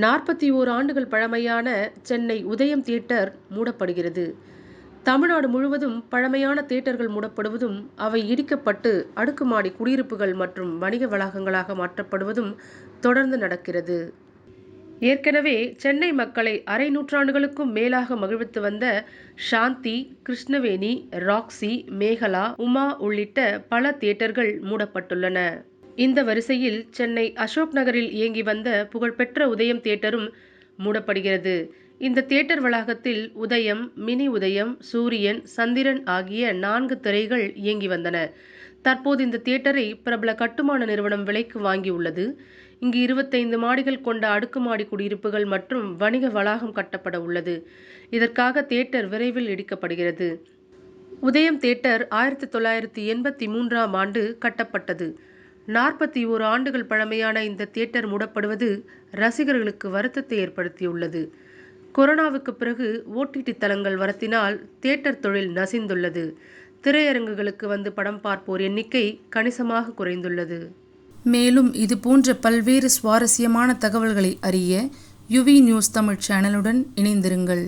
41 ஆண்டுகள் பழமையான சென்னை உதயம் தியேட்டர் மூடப்படுகிறது. தமிழ்நாடு முழுவதும் பழமையான தியேட்டர்கள் மூடப்படுவதும், அவை இடிக்கப்பட்டு அடுக்குமாடி குடியிருப்புகள் மற்றும் வணிக வளாகங்களாக மாற்றப்படுவதும் தொடர்ந்து நடக்கிறது. ஏற்கனவே சென்னை மக்களை அரை நூற்றாண்டுகளுக்கும் மேலாக மகிழ்வித்து வந்த சாந்தி, கிருஷ்ணவேணி, ராக்ஸி, மேகலா, உமா உள்ளிட்ட பல தியேட்டர்கள் மூடப்பட்டுள்ளன. இந்த வரிசையில் சென்னை அசோக் நகரில் இயங்கி வந்த புகழ்பெற்ற உதயம் தியேட்டரும் மூடப்படுகிறது. இந்த தியேட்டர் வளாகத்தில் உதயம், மினி உதயம், சூரியன், சந்திரன் ஆகிய 4 திரைகள் இயங்கி வந்தன. தற்போது இந்த தியேட்டரை பிரபல கட்டுமான நிறுவனம் விலைக்கு வாங்கியுள்ளது. இங்கு 25 மாடிகள் கொண்ட அடுக்குமாடி குடியிருப்புகள் மற்றும் வணிக வளாகம் கட்டப்பட உள்ளது. இதற்காக தியேட்டர் விரைவில் இடிக்கப்படுகிறது. உதயம் தியேட்டர் 1983ஆம் ஆண்டு கட்டப்பட்டது. 41 ஆண்டுகள் பழமையான இந்த தியேட்டர் மூடப்படுவது ரசிகர்களுக்கு வருத்தத்தை ஏற்படுத்தியுள்ளது. கொரோனாவுக்கு பிறகு OTT தளங்கள் வரத்தினால் தியேட்டர் தொழில் நசிந்துள்ளது. திரையரங்குகளுக்கு வந்து படம் பார்ப்போர் எண்ணிக்கை கணிசமாக குறைந்துள்ளது. மேலும் இது போன்ற பல்வேறு சுவாரஸ்யமான தகவல்களை அறிய யுவி நியூஸ் தமிழ் சேனலுடன் இணைந்திருங்கள்.